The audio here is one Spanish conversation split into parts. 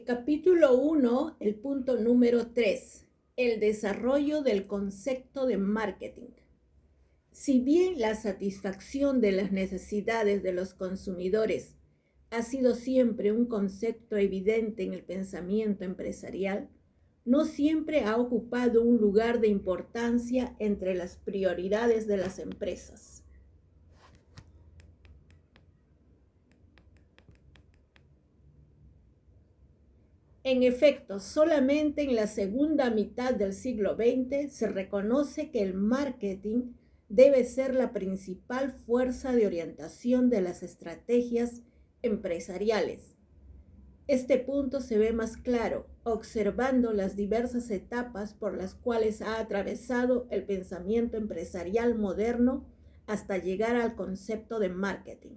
Capítulo 1, el punto número 3, el desarrollo del concepto de marketing. Si bien la satisfacción de las necesidades de los consumidores ha sido siempre un concepto evidente en el pensamiento empresarial, no siempre ha ocupado un lugar de importancia entre las prioridades de las empresas. En efecto, solamente en la segunda mitad del siglo XX se reconoce que el marketing debe ser la principal fuerza de orientación de las estrategias empresariales. Este punto se ve más claro observando las diversas etapas por las cuales ha atravesado el pensamiento empresarial moderno hasta llegar al concepto de marketing.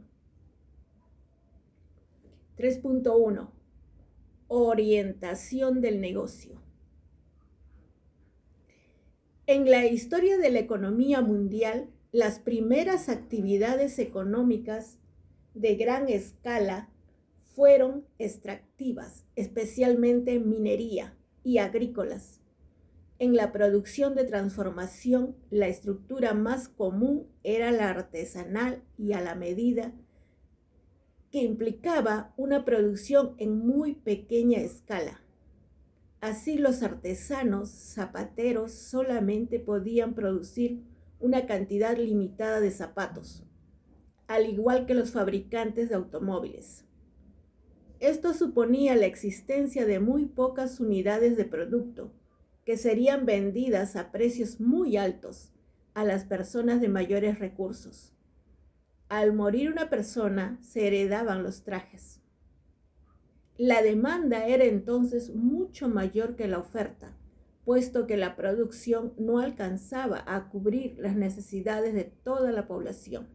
3.1. Orientación del negocio. En la historia de la economía mundial, las primeras actividades económicas de gran escala fueron extractivas, especialmente minería y agrícolas. En la producción de transformación, la estructura más común era la artesanal y a la medida, que implicaba una producción en muy pequeña escala. Así los artesanos zapateros solamente podían producir una cantidad limitada de zapatos, al igual que los fabricantes de automóviles. Esto suponía la existencia de muy pocas unidades de producto, que serían vendidas a precios muy altos a las personas de mayores recursos. Al morir una persona, se heredaban los trajes. La demanda era entonces mucho mayor que la oferta, puesto que la producción no alcanzaba a cubrir las necesidades de toda la población.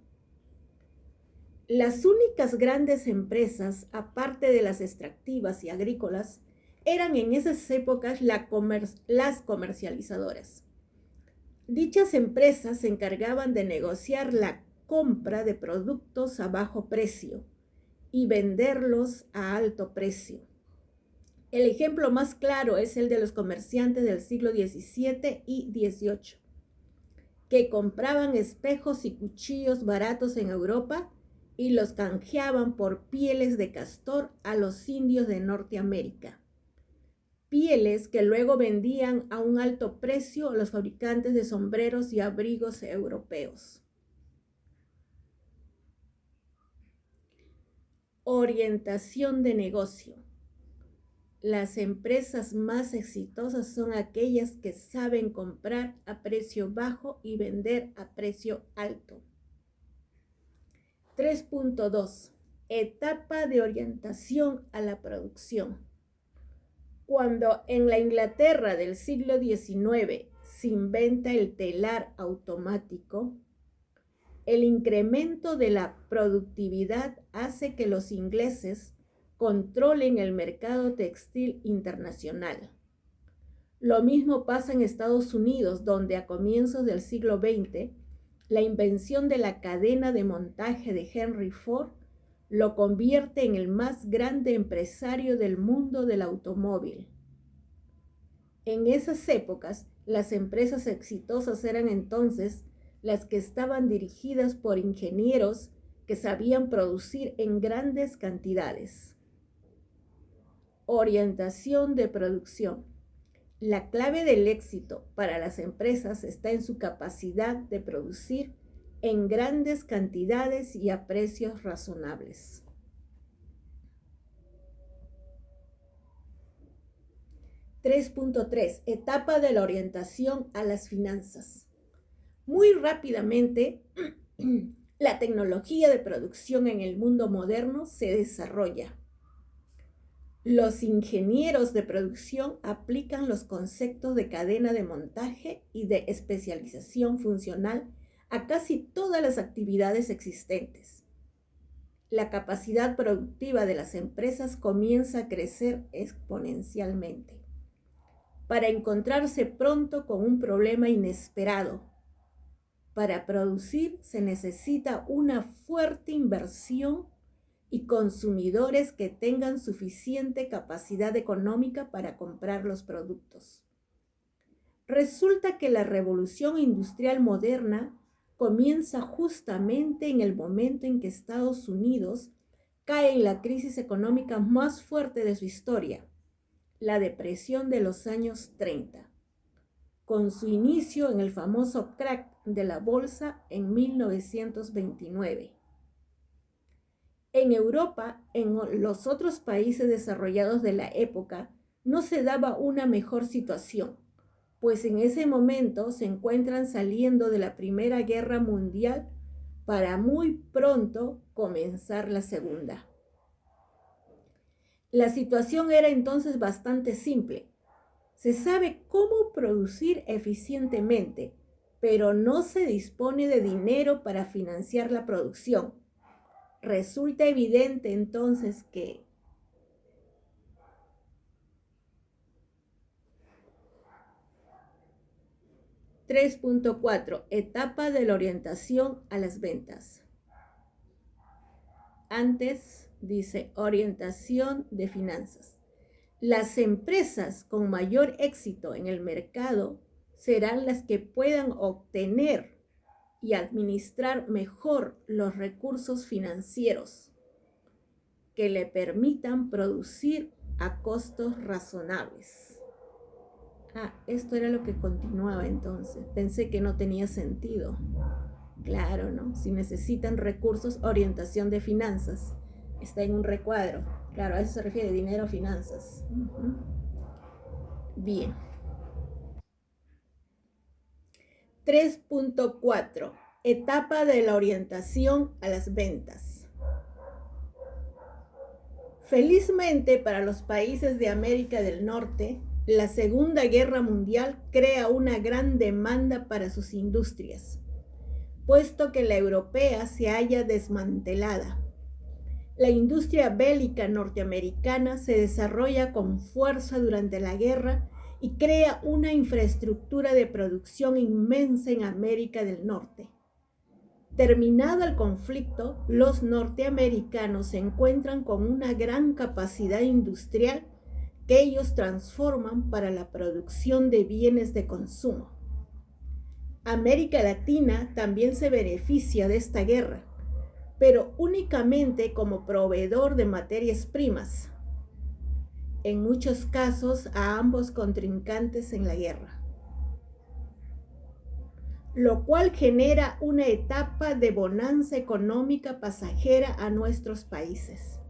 Las únicas grandes empresas, aparte de las extractivas y agrícolas, eran en esas épocas las comercializadoras. Dichas empresas se encargaban de negociar la compra de productos a bajo precio y venderlos a alto precio. El ejemplo más claro es el de los comerciantes del siglo XVII y XVIII, que compraban espejos y cuchillos baratos en Europa y los canjeaban por pieles de castor a los indios de Norteamérica. Pieles que luego vendían a un alto precio a los fabricantes de sombreros y abrigos europeos. Orientación de negocio. Las empresas más exitosas son aquellas que saben comprar a precio bajo y vender a precio alto. 3.2. Etapa de orientación a la producción. Cuando en la Inglaterra del siglo XIX se inventa el telar automático, el incremento de la productividad hace que los ingleses controlen el mercado textil internacional. Lo mismo pasa en Estados Unidos, donde a comienzos del siglo XX, la invención de la cadena de montaje de Henry Ford lo convierte en el más grande empresario del mundo del automóvil. En esas épocas, las empresas exitosas eran entonces las que estaban dirigidas por ingenieros que sabían producir en grandes cantidades. Orientación de producción. La clave del éxito para las empresas está en su capacidad de producir en grandes cantidades y a precios razonables. 3.3. Etapa de la orientación a las finanzas. Muy rápidamente, la tecnología de producción en el mundo moderno se desarrolla. Los ingenieros de producción aplican los conceptos de cadena de montaje y de especialización funcional a casi todas las actividades existentes. La capacidad productiva de las empresas comienza a crecer exponencialmente. Para encontrarse pronto con un problema inesperado, para producir se necesita una fuerte inversión y consumidores que tengan suficiente capacidad económica para comprar los productos. Resulta que la revolución industrial moderna comienza justamente en el momento en que Estados Unidos cae en la crisis económica más fuerte de su historia, la depresión de los años 30, con su inicio en el famoso crack de la bolsa en 1929. En Europa, en los otros países desarrollados de la época, no se daba una mejor situación, pues en ese momento se encuentran saliendo de la Primera Guerra Mundial para muy pronto comenzar la Segunda. La situación era entonces bastante simple. Se sabe cómo producir eficientemente, pero no se dispone de dinero para financiar la producción. Resulta evidente entonces que 3.4. Etapa de la orientación a las ventas. Antes dice orientación de finanzas. Las empresas con mayor éxito en el mercado serán las que puedan obtener y administrar mejor los recursos financieros que le permitan producir a costos razonables. Esto era lo que continuaba entonces. Pensé que no tenía sentido. Claro, ¿no? Si necesitan recursos, orientación de finanzas. Está en un recuadro. Claro, a eso se refiere, dinero, finanzas. Bien. 3.4. Etapa de la orientación a las ventas. Felizmente para los países de América del Norte, la Segunda Guerra Mundial crea una gran demanda para sus industrias, puesto que la europea se halla desmantelada. La industria bélica norteamericana se desarrolla con fuerza durante la guerra y crea una infraestructura de producción inmensa en América del Norte. Terminado el conflicto, los norteamericanos se encuentran con una gran capacidad industrial que ellos transforman para la producción de bienes de consumo. América Latina también se beneficia de esta guerra, pero únicamente como proveedor de materias primas, en muchos casos a ambos contrincantes en la guerra, lo cual genera una etapa de bonanza económica pasajera a nuestros países.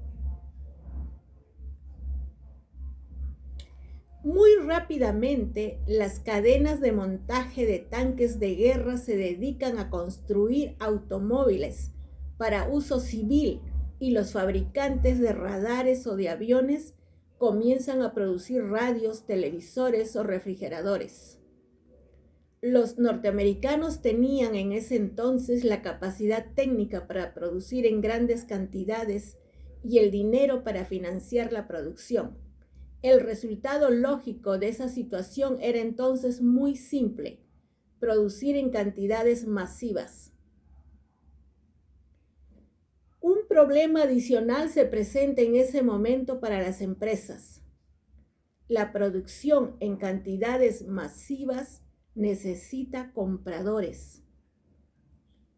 Muy rápidamente, las cadenas de montaje de tanques de guerra se dedican a construir automóviles para uso civil y los fabricantes de radares o de aviones comienzan a producir radios, televisores o refrigeradores. Los norteamericanos tenían en ese entonces la capacidad técnica para producir en grandes cantidades y el dinero para financiar la producción. El resultado lógico de esa situación era entonces muy simple: producir en cantidades masivas. Un problema adicional se presenta en ese momento para las empresas. La producción en cantidades masivas necesita compradores.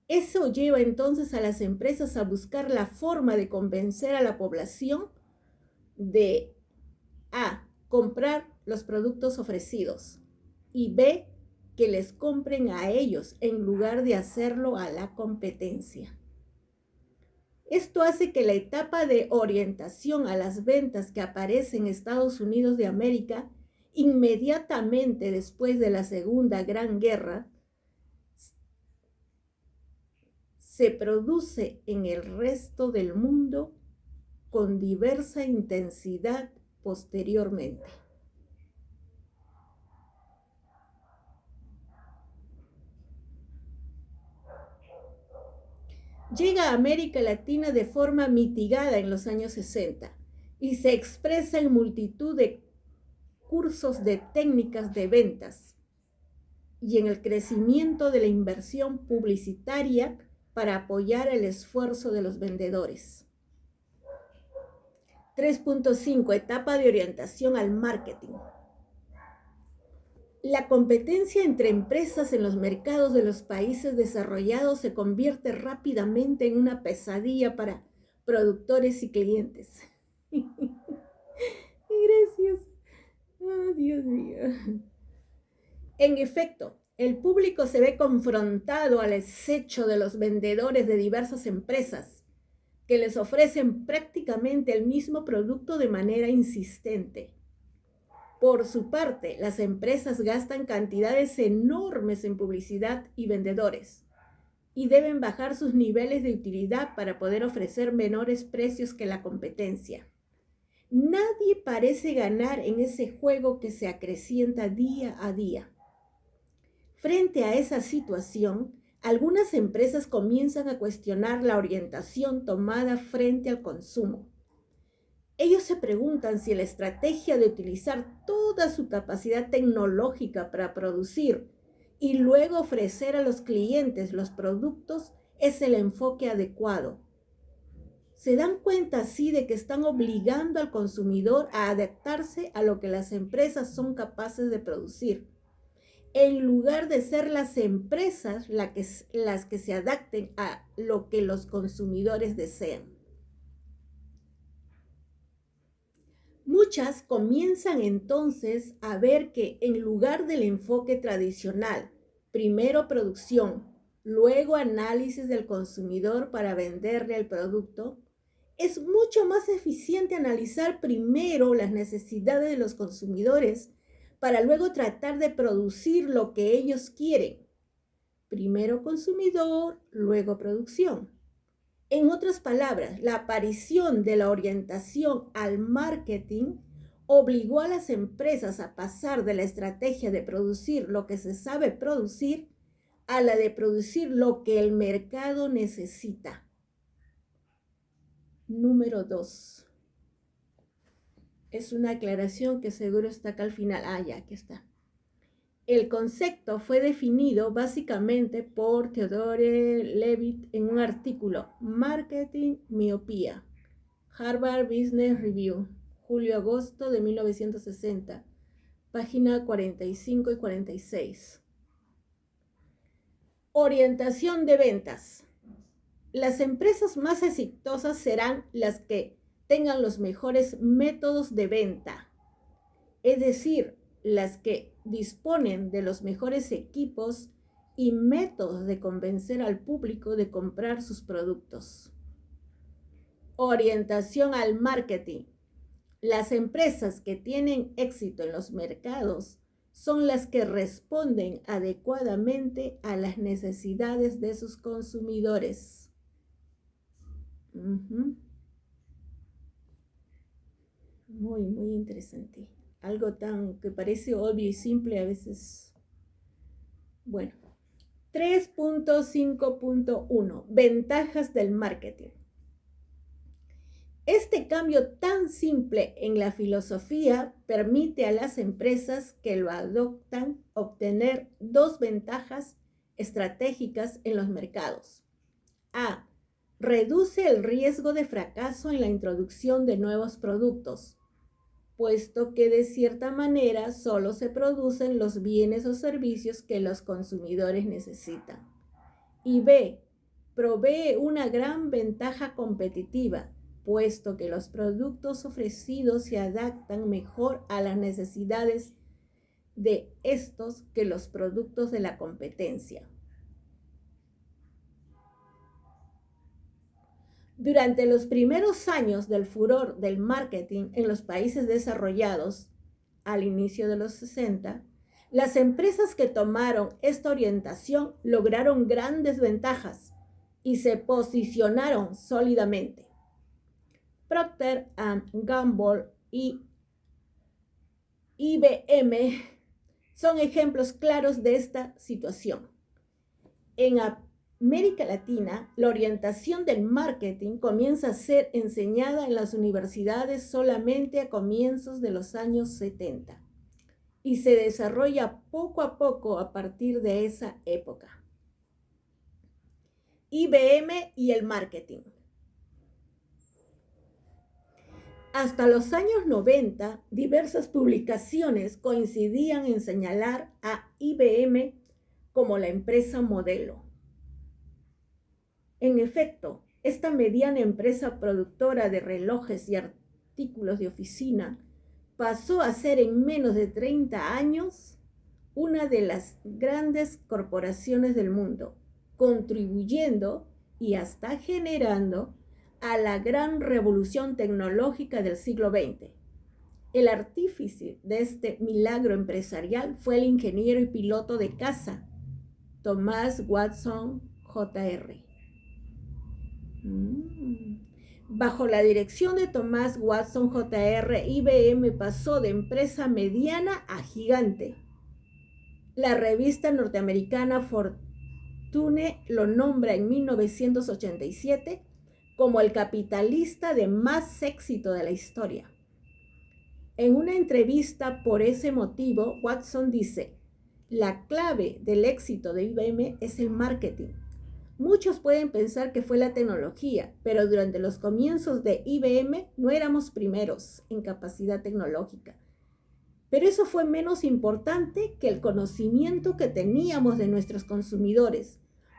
Eso lleva entonces a las empresas a buscar la forma de convencer a la población de A, comprar los productos ofrecidos, y B, que les compren a ellos en lugar de hacerlo a la competencia. Esto hace que la etapa de orientación a las ventas que aparece en Estados Unidos de América inmediatamente después de la Segunda Gran Guerra se produce en el resto del mundo con diversa intensidad posteriormente. Llega a América Latina de forma mitigada en los años 60 y se expresa en multitud de cursos de técnicas de ventas y en el crecimiento de la inversión publicitaria para apoyar el esfuerzo de los vendedores. 3.5. Etapa de orientación al marketing. La competencia entre empresas en los mercados de los países desarrollados se convierte rápidamente en una pesadilla para productores y clientes. Gracias. Oh, Dios mío. En efecto, el público se ve confrontado al acecho de los vendedores de diversas empresas que les ofrecen prácticamente el mismo producto de manera insistente. Por su parte, las empresas gastan cantidades enormes en publicidad y vendedores y deben bajar sus niveles de utilidad para poder ofrecer menores precios que la competencia. Nadie parece ganar en ese juego que se acrecienta día a día. Frente a esa situación, algunas empresas comienzan a cuestionar la orientación tomada frente al consumo. Ellos se preguntan si la estrategia de utilizar toda su capacidad tecnológica para producir y luego ofrecer a los clientes los productos es el enfoque adecuado. Se dan cuenta así de que están obligando al consumidor a adaptarse a lo que las empresas son capaces de producir, en lugar de ser las empresas las que se adapten a lo que los consumidores desean. Muchas comienzan entonces a ver que en lugar del enfoque tradicional, primero producción, luego análisis del consumidor para venderle el producto, es mucho más eficiente analizar primero las necesidades de los consumidores para luego tratar de producir lo que ellos quieren. Primero consumidor, luego producción. En otras palabras, la aparición de la orientación al marketing obligó a las empresas a pasar de la estrategia de producir lo que se sabe producir a la de producir lo que el mercado necesita. Número 2. Es una aclaración que seguro está acá al final. Ya, aquí está. El concepto fue definido básicamente por Theodore Levitt en un artículo, Marketing Miopía, Harvard Business Review, julio-agosto de 1960, página 45 y 46. Orientación de ventas. Las empresas más exitosas serán las que tengan los mejores métodos de venta, es decir, las que disponen de los mejores equipos y métodos de convencer al público de comprar sus productos. Orientación al marketing. Las empresas que tienen éxito en los mercados son las que responden adecuadamente a las necesidades de sus consumidores. Muy interesante. Algo tan que parece obvio y simple a veces. Bueno, 3.5.1. Ventajas del marketing. Este cambio tan simple en la filosofía permite a las empresas que lo adoptan obtener dos ventajas estratégicas en los mercados. A. Reduce el riesgo de fracaso en la introducción de nuevos productos, puesto que de cierta manera solo se producen los bienes o servicios que los consumidores necesitan. Y B, provee una gran ventaja competitiva, puesto que los productos ofrecidos se adaptan mejor a las necesidades de estos que los productos de la competencia. Durante los primeros años del furor del marketing en los países desarrollados, al inicio de los 60, las empresas que tomaron esta orientación lograron grandes ventajas y se posicionaron sólidamente. Procter & Gamble y IBM son ejemplos claros de esta situación. En América Latina, la orientación del marketing comienza a ser enseñada en las universidades solamente a comienzos de los años 70 y se desarrolla poco a poco a partir de esa época. IBM y el marketing. Hasta los años 90, diversas publicaciones coincidían en señalar a IBM como la empresa modelo. En efecto, esta mediana empresa productora de relojes y artículos de oficina pasó a ser en menos de 30 años una de las grandes corporaciones del mundo, contribuyendo y hasta generando a la gran revolución tecnológica del siglo XX. El artífice de este milagro empresarial fue el ingeniero y piloto de caza, Thomas Watson Jr. Bajo la dirección de Thomas Watson Jr., IBM pasó de empresa mediana a gigante. La revista norteamericana Fortune lo nombra en 1987 como el capitalista de más éxito de la historia. En una entrevista por ese motivo, Watson dice: la clave del éxito de IBM es el marketing. Muchos pueden pensar que fue la tecnología, pero durante los comienzos de IBM no éramos primeros en capacidad tecnológica. Pero eso fue menos importante que el conocimiento que teníamos de nuestros consumidores,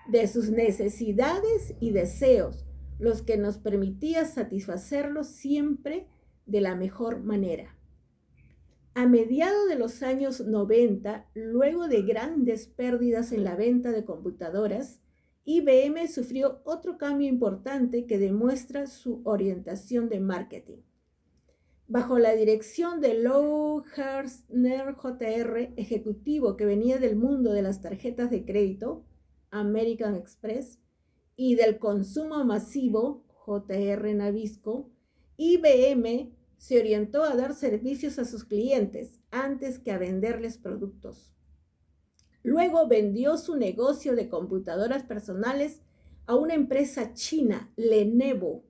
de sus necesidades y deseos, los que nos permitía satisfacerlos siempre de la mejor manera. A mediados de los años 90, luego de grandes pérdidas en la venta de computadoras, IBM sufrió otro cambio importante que demuestra su orientación de marketing. Bajo la dirección de Lou Gerstner Jr., ejecutivo que venía del mundo de las tarjetas de crédito, American Express, y del consumo masivo, J.R. Nabisco, IBM se orientó a dar servicios a sus clientes antes que a venderles productos. Luego vendió su negocio de computadoras personales a una empresa china, Lenovo,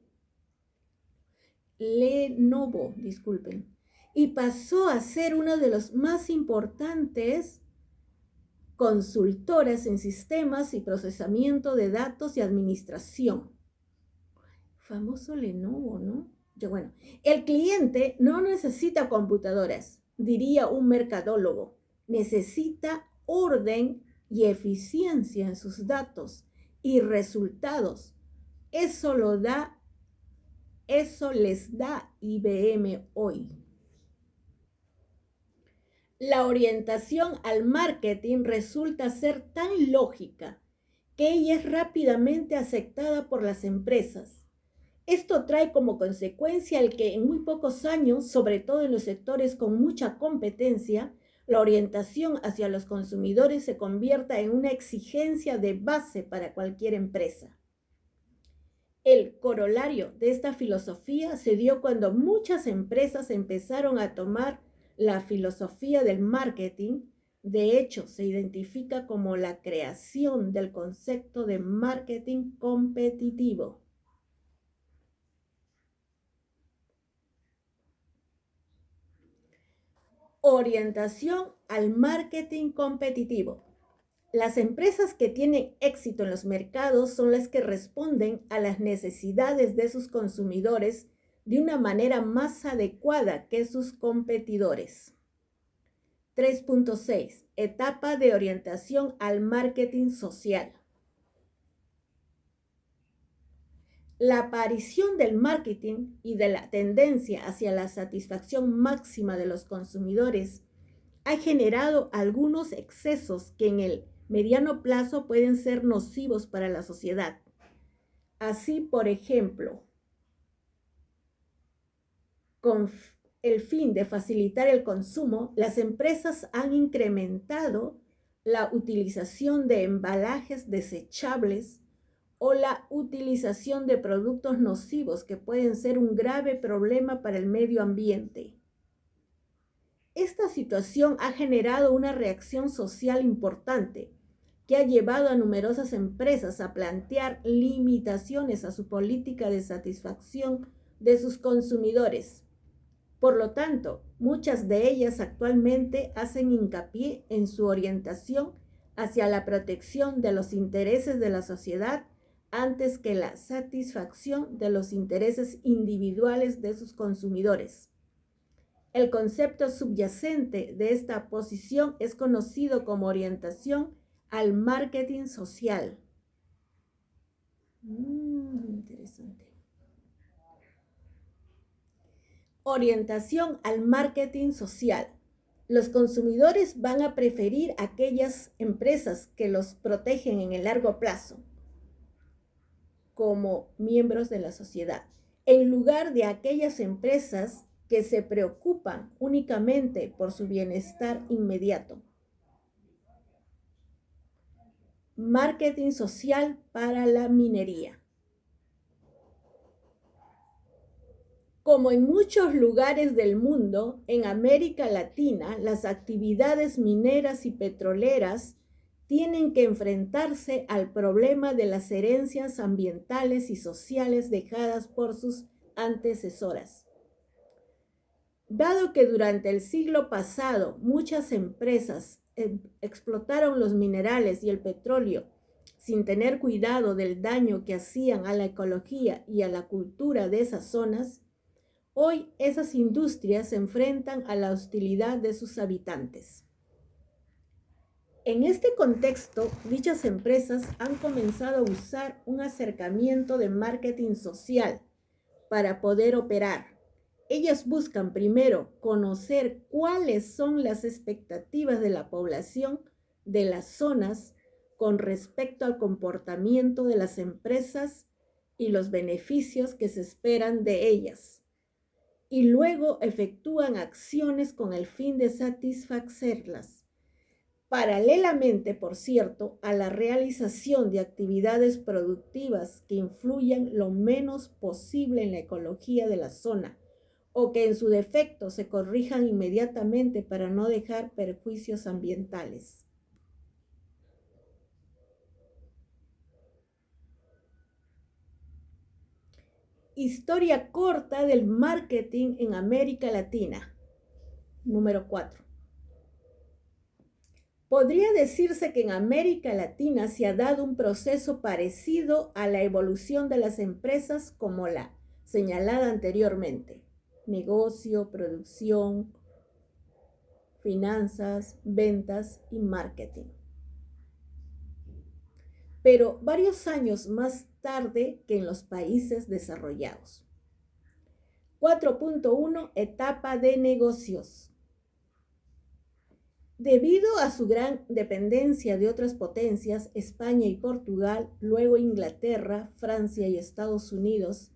y pasó a ser una de las más importantes consultoras en sistemas y procesamiento de datos y administración. Famoso Lenovo, ¿no? Bueno, el cliente no necesita computadoras, diría un mercadólogo. Necesita orden y eficiencia en sus datos y resultados. Eso les da IBM hoy. La orientación al marketing resulta ser tan lógica que ella es rápidamente aceptada por las empresas. Esto trae como consecuencia el que en muy pocos años, sobre todo en los sectores con mucha competencia, la orientación hacia los consumidores se convierta en una exigencia de base para cualquier empresa. El corolario de esta filosofía se dio cuando muchas empresas empezaron a tomar la filosofía del marketing. De hecho, se identifica como la creación del concepto de marketing competitivo. Orientación al marketing competitivo. Las empresas que tienen éxito en los mercados son las que responden a las necesidades de sus consumidores de una manera más adecuada que sus competidores. 3.6. Etapa de orientación al marketing social. La aparición del marketing y de la tendencia hacia la satisfacción máxima de los consumidores ha generado algunos excesos que en el mediano plazo pueden ser nocivos para la sociedad. Así, por ejemplo, con el fin de facilitar el consumo, las empresas han incrementado la utilización de embalajes desechables o la utilización de productos nocivos que pueden ser un grave problema para el medio ambiente. Esta situación ha generado una reacción social importante que ha llevado a numerosas empresas a plantear limitaciones a su política de satisfacción de sus consumidores. Por lo tanto, muchas de ellas actualmente hacen hincapié en su orientación hacia la protección de los intereses de la sociedad antes que la satisfacción de los intereses individuales de sus consumidores. El concepto subyacente de esta posición es conocido como orientación al marketing social. Interesante. Orientación al marketing social. Los consumidores van a preferir aquellas empresas que los protegen en el largo plazo como miembros de la sociedad, en lugar de aquellas empresas que se preocupan únicamente por su bienestar inmediato. Marketing social para la minería. Como en muchos lugares del mundo, en América Latina, las actividades mineras y petroleras tienen que enfrentarse al problema de las herencias ambientales y sociales dejadas por sus antecesoras. Dado que durante el siglo pasado muchas empresas explotaron los minerales y el petróleo sin tener cuidado del daño que hacían a la ecología y a la cultura de esas zonas, hoy esas industrias se enfrentan a la hostilidad de sus habitantes. En este contexto, dichas empresas han comenzado a usar un acercamiento de marketing social para poder operar. Ellas buscan primero conocer cuáles son las expectativas de la población de las zonas con respecto al comportamiento de las empresas y los beneficios que se esperan de ellas. Y luego efectúan acciones con el fin de satisfacerlas. Paralelamente, por cierto, a la realización de actividades productivas que influyan lo menos posible en la ecología de la zona o que en su defecto se corrijan inmediatamente para no dejar perjuicios ambientales. Historia corta del marketing en América Latina. Número 4. Podría decirse que en América Latina se ha dado un proceso parecido a la evolución de las empresas como la señalada anteriormente. Negocio, producción, finanzas, ventas y marketing. Pero varios años más tarde que en los países desarrollados. 4.1 Etapa de negocios. Debido a su gran dependencia de otras potencias, España y Portugal, luego Inglaterra, Francia y Estados Unidos,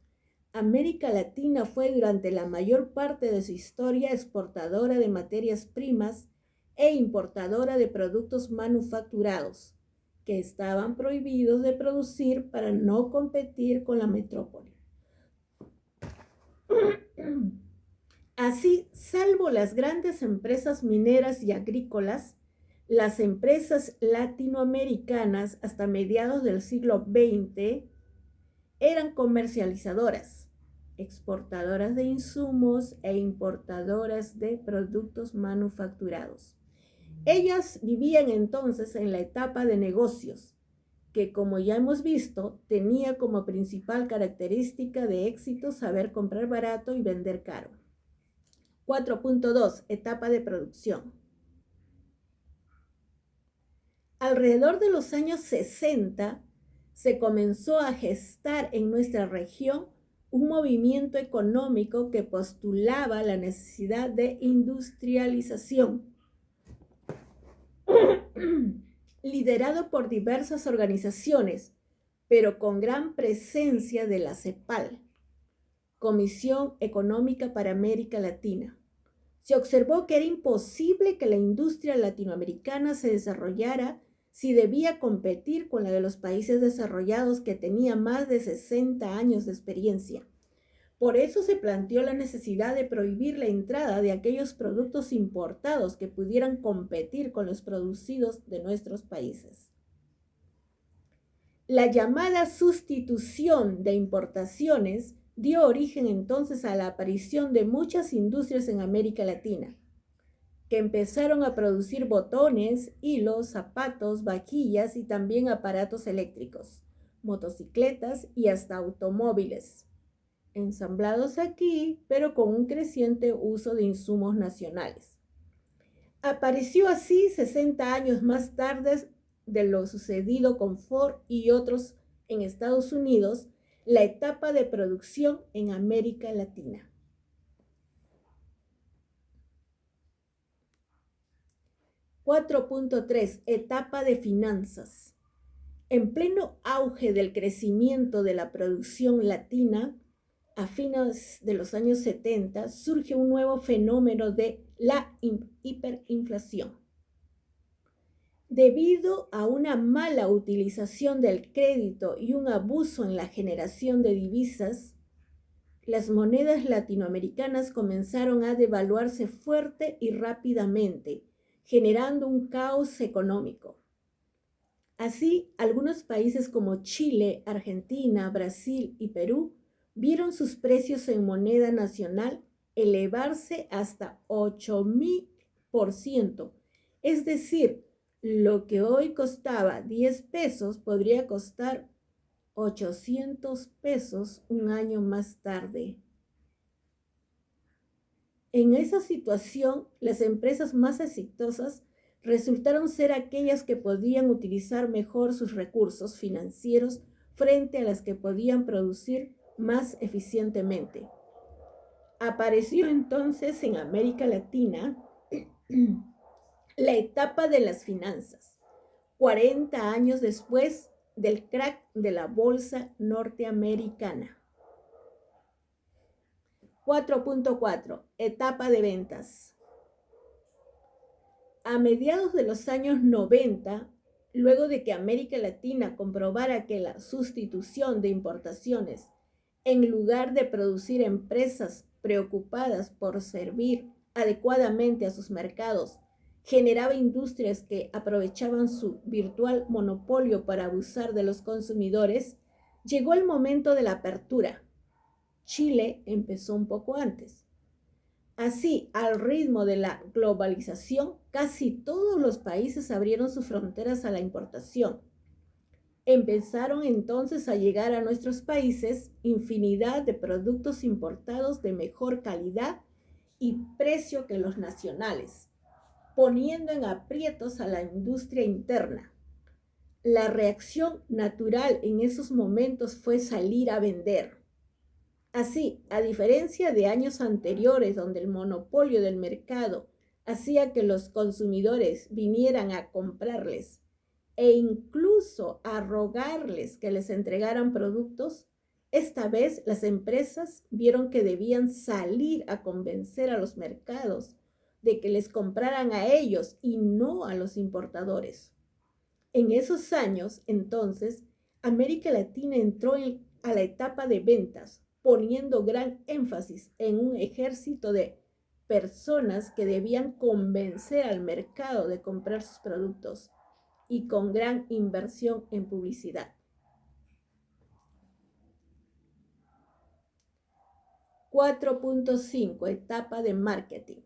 América Latina fue durante la mayor parte de su historia exportadora de materias primas e importadora de productos manufacturados, que estaban prohibidos de producir para no competir con la metrópoli. Así, salvo las grandes empresas mineras y agrícolas, las empresas latinoamericanas hasta mediados del siglo XX eran comercializadoras, exportadoras de insumos e importadoras de productos manufacturados. Ellas vivían entonces en la etapa de negocios, que como ya hemos visto, tenía como principal característica de éxito saber comprar barato y vender caro. 4.2 Etapa de producción. Alrededor de los años 60 se comenzó a gestar en nuestra región un movimiento económico que postulaba la necesidad de industrialización, liderado por diversas organizaciones, pero con gran presencia de la CEPAL, Comisión Económica para América Latina. Se observó que era imposible que la industria latinoamericana se desarrollara si debía competir con la de los países desarrollados que tenía más de 60 años de experiencia. Por eso se planteó la necesidad de prohibir la entrada de aquellos productos importados que pudieran competir con los producidos de nuestros países. La llamada sustitución de importaciones dio origen entonces a la aparición de muchas industrias en América Latina, que empezaron a producir botones, hilos, zapatos, vaquillas y también aparatos eléctricos, motocicletas y hasta automóviles, ensamblados aquí, pero con un creciente uso de insumos nacionales. Apareció así 60 años más tarde de lo sucedido con Ford y otros en Estados Unidos, la etapa de producción en América Latina. 4.3. Etapa de finanzas. En pleno auge del crecimiento de la producción latina, a fines de los años 70, surge un nuevo fenómeno de la hiperinflación. Debido a una mala utilización del crédito y un abuso en la generación de divisas, las monedas latinoamericanas comenzaron a devaluarse fuerte y rápidamente, generando un caos económico. Así, algunos países como Chile, Argentina, Brasil y Perú vieron sus precios en moneda nacional elevarse hasta 8.000%. Es decir, lo que hoy costaba 10 pesos podría costar 800 pesos un año más tarde. En esa situación, las empresas más exitosas resultaron ser aquellas que podían utilizar mejor sus recursos financieros frente a las que podían producir más eficientemente. Apareció entonces en América Latina la etapa de las finanzas, 40 años después del crack de la bolsa norteamericana. 4.4. Etapa de ventas. A mediados de los años 90, luego de que América Latina comprobara que la sustitución de importaciones, en lugar de producir empresas preocupadas por servir adecuadamente a sus mercados, generaba industrias que aprovechaban su virtual monopolio para abusar de los consumidores, llegó el momento de la apertura. Chile empezó un poco antes. Así, al ritmo de la globalización, casi todos los países abrieron sus fronteras a la importación. Empezaron entonces a llegar a nuestros países infinidad de productos importados de mejor calidad y precio que los nacionales, poniendo en aprietos a la industria interna. La reacción natural en esos momentos fue salir a vender. Así, a diferencia de años anteriores donde el monopolio del mercado hacía que los consumidores vinieran a comprarles e incluso a rogarles que les entregaran productos, esta vez las empresas vieron que debían salir a convencer a los mercados de que les compraran a ellos y no a los importadores. En esos años, entonces, América Latina entró a la etapa de ventas, poniendo gran énfasis en un ejército de personas que debían convencer al mercado de comprar sus productos y con gran inversión en publicidad. 4.5. Etapa de marketing.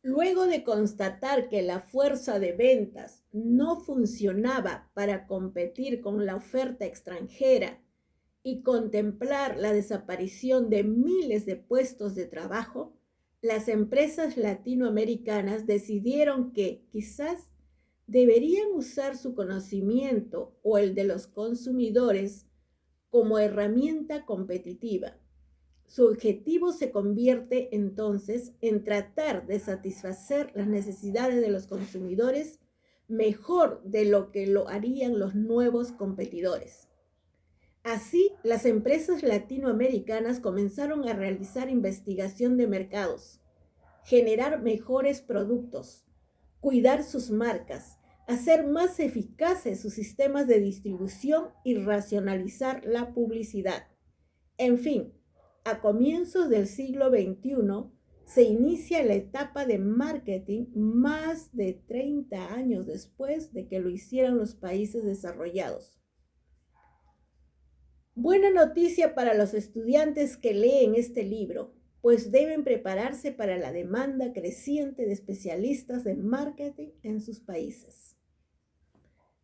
Luego de constatar que la fuerza de ventas no funcionaba para competir con la oferta extranjera y contemplar la desaparición de miles de puestos de trabajo, las empresas latinoamericanas decidieron que quizás deberían usar su conocimiento o el de los consumidores como herramienta competitiva. Su objetivo se convierte entonces en tratar de satisfacer las necesidades de los consumidores mejor de lo que lo harían los nuevos competidores. Así, las empresas latinoamericanas comenzaron a realizar investigación de mercados, generar mejores productos, cuidar sus marcas, hacer más eficaces sus sistemas de distribución y racionalizar la publicidad. En fin, a comienzos del siglo XXI se inicia la etapa de marketing más de 30 años después de que lo hicieran los países desarrollados. Buena noticia para los estudiantes que leen este libro, pues deben prepararse para la demanda creciente de especialistas de marketing en sus países.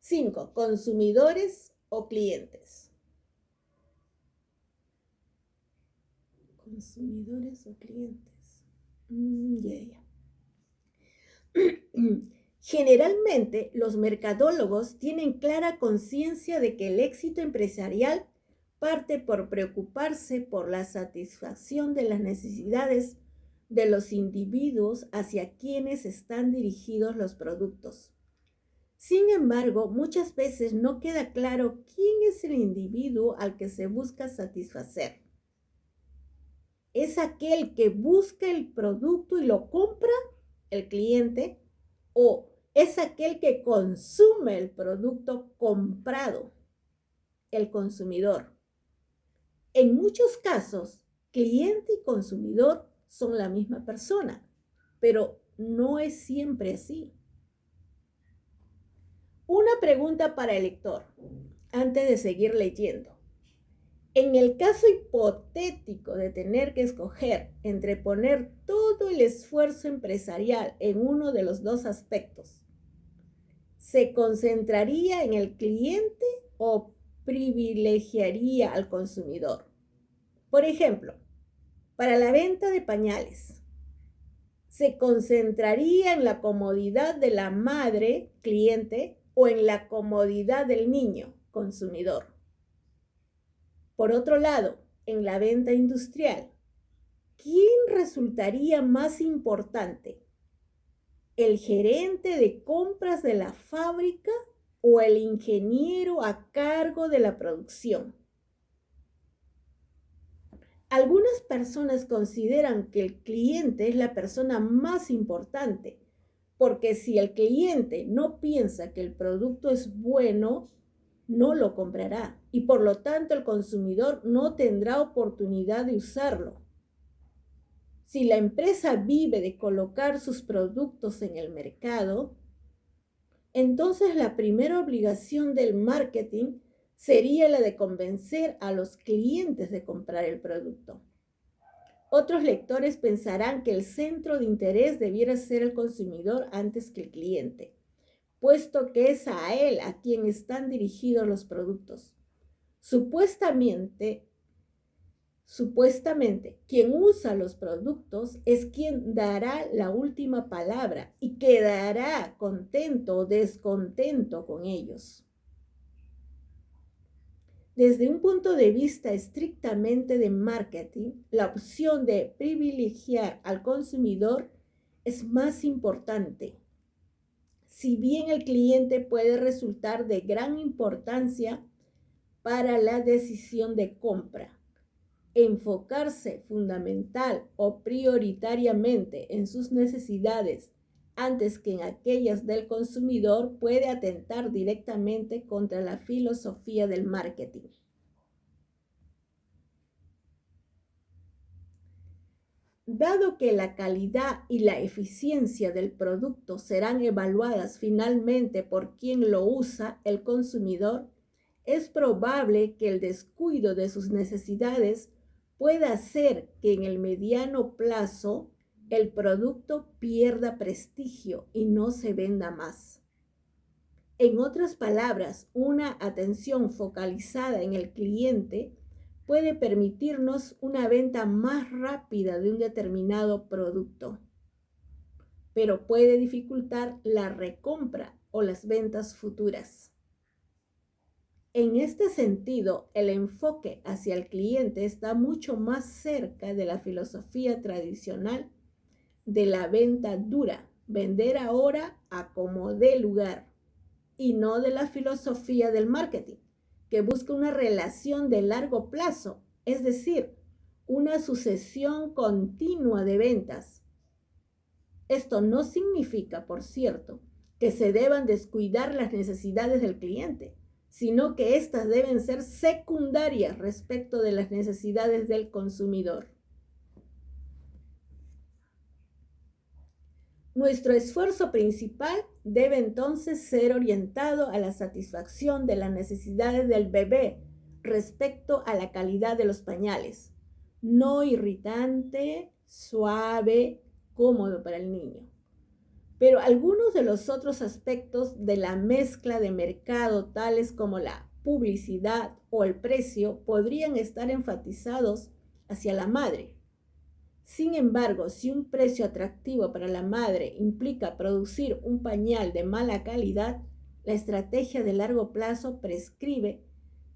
5. Consumidores o clientes. Consumidores o clientes. Generalmente, los mercadólogos tienen clara conciencia de que el éxito empresarial parte por preocuparse por la satisfacción de las necesidades de los individuos hacia quienes están dirigidos los productos. Sin embargo, muchas veces no queda claro quién es el individuo al que se busca satisfacer. ¿Es aquel que busca el producto y lo compra, el cliente, o es aquel que consume el producto comprado, el consumidor? En muchos casos, cliente y consumidor son la misma persona, pero no es siempre así. Una pregunta para el lector, antes de seguir leyendo. En el caso hipotético de tener que escoger entre poner todo el esfuerzo empresarial en uno de los dos aspectos, ¿se concentraría en el cliente o privilegiaría al consumidor? Por ejemplo, para la venta de pañales, ¿se concentraría en la comodidad de la madre, cliente, o en la comodidad del niño, consumidor? Por otro lado, en la venta industrial, ¿quién resultaría más importante? ¿El gerente de compras de la fábrica o el ingeniero a cargo de la producción? Algunas personas consideran que el cliente es la persona más importante, porque si el cliente no piensa que el producto es bueno, no lo comprará y por lo tanto el consumidor no tendrá oportunidad de usarlo. Si la empresa vive de colocar sus productos en el mercado, entonces la primera obligación del marketing sería la de convencer a los clientes de comprar el producto. Otros lectores pensarán que el centro de interés debiera ser el consumidor antes que el cliente, puesto que es a él a quien están dirigidos los productos. Supuestamente, quien usa los productos es quien dará la última palabra y quedará contento o descontento con ellos. Desde un punto de vista estrictamente de marketing, la opción de privilegiar al consumidor es más importante. Si bien el cliente puede resultar de gran importancia para la decisión de compra, enfocarse fundamental o prioritariamente en sus necesidades antes que en aquellas del consumidor puede atentar directamente contra la filosofía del marketing. Dado que la calidad y la eficiencia del producto serán evaluadas finalmente por quien lo usa, el consumidor, es probable que el descuido de sus necesidades pueda hacer que en el mediano plazo el producto pierda prestigio y no se venda más. En otras palabras, una atención focalizada en el cliente puede permitirnos una venta más rápida de un determinado producto, pero puede dificultar la recompra o las ventas futuras. En este sentido, el enfoque hacia el cliente está mucho más cerca de la filosofía tradicional de la venta dura, vender ahora a como dé lugar, y no de la filosofía del marketing, que busca una relación de largo plazo, es decir, una sucesión continua de ventas. Esto no significa, por cierto, que se deban descuidar las necesidades del cliente, sino que éstas deben ser secundarias respecto de las necesidades del consumidor. Nuestro esfuerzo principal debe entonces ser orientado a la satisfacción de las necesidades del bebé respecto a la calidad de los pañales, no irritante, suave, cómodo para el niño. Pero algunos de los otros aspectos de la mezcla de mercado, tales como la publicidad o el precio, podrían estar enfatizados hacia la madre. Sin embargo, si un precio atractivo para la madre implica producir un pañal de mala calidad, la estrategia de largo plazo prescribe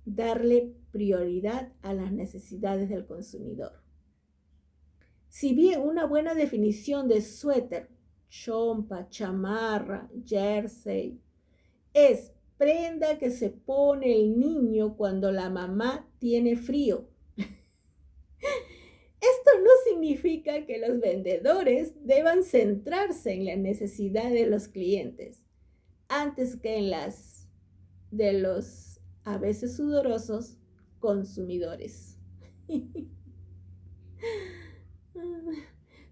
darle prioridad a las necesidades del consumidor. Si bien una buena definición de suéter, chompa, chamarra, jersey, es prenda que se pone el niño cuando la mamá tiene frío. Esto no significa que los vendedores deban centrarse en la necesidad de los clientes antes que en las de los a veces sudorosos consumidores.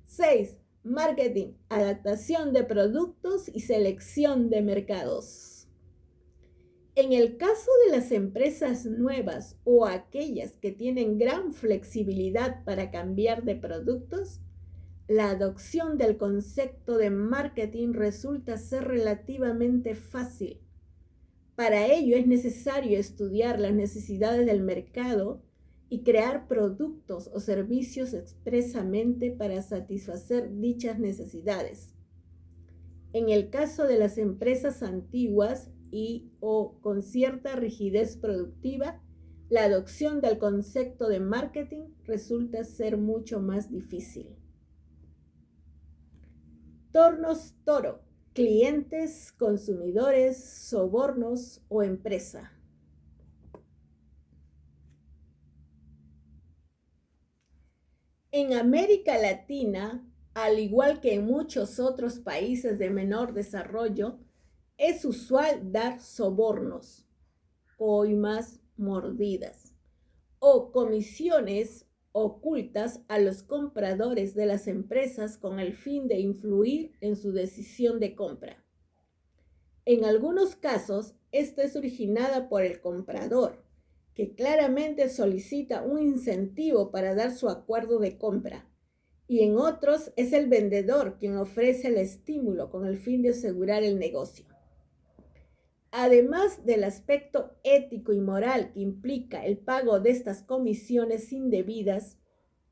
6. Marketing, adaptación de productos y selección de mercados. En el caso de las empresas nuevas o aquellas que tienen gran flexibilidad para cambiar de productos, la adopción del concepto de marketing resulta ser relativamente fácil. Para ello es necesario estudiar las necesidades del mercado y crear productos o servicios expresamente para satisfacer dichas necesidades. En el caso de las empresas antiguas y o con cierta rigidez productiva, la adopción del concepto de marketing resulta ser mucho más difícil. Tornos toro, clientes, consumidores, sobornos o empresa. En América Latina, al igual que en muchos otros países de menor desarrollo, es usual dar sobornos, coimas, mordidas o comisiones ocultas a los compradores de las empresas con el fin de influir en su decisión de compra. En algunos casos, esta es originada por el comprador, que claramente solicita un incentivo para dar su acuerdo de compra, y en otros es el vendedor quien ofrece el estímulo con el fin de asegurar el negocio. Además del aspecto ético y moral que implica el pago de estas comisiones indebidas,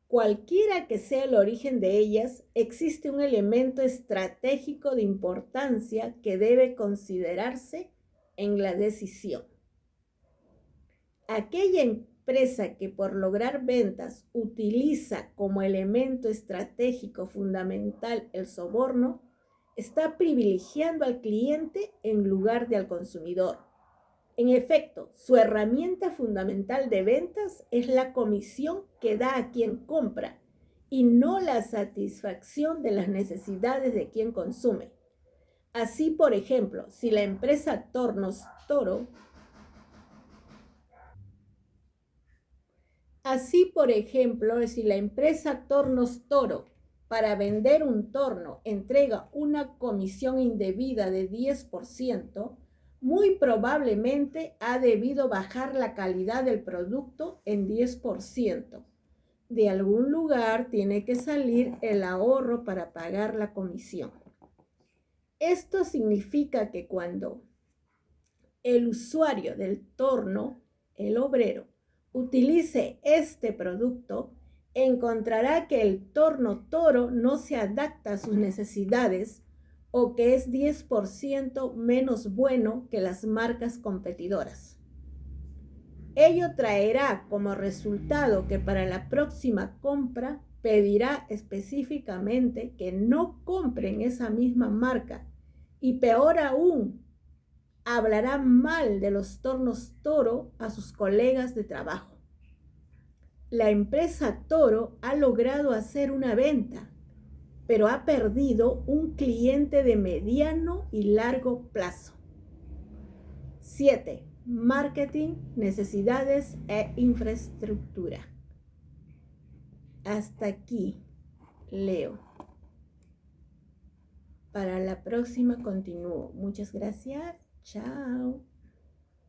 cualquiera que sea el origen de ellas, existe un elemento estratégico de importancia que debe considerarse en la decisión. Aquella empresa que por lograr ventas utiliza como elemento estratégico fundamental el soborno, está privilegiando al cliente en lugar de al consumidor. En efecto, su herramienta fundamental de ventas es la comisión que da a quien compra y no la satisfacción de las necesidades de quien consume. Así, por ejemplo, si la empresa Tornos Toro para vender un torno entrega una comisión indebida de 10%, muy probablemente ha debido bajar la calidad del producto en 10%. De algún lugar tiene que salir el ahorro para pagar la comisión. Esto significa que cuando el usuario del torno, el obrero, utilice este producto, encontrará que el torno toro no se adapta a sus necesidades o que es 10% menos bueno que las marcas competidoras. Ello traerá como resultado que para la próxima compra pedirá específicamente que no compren esa misma marca y peor aún, hablará mal de los tornos Toro a sus colegas de trabajo. La empresa Toro ha logrado hacer una venta, pero ha perdido un cliente de mediano y largo plazo. 7. Marketing, necesidades e infraestructura. Hasta aquí, Leo. Para la próxima continúo. Muchas gracias. Chao.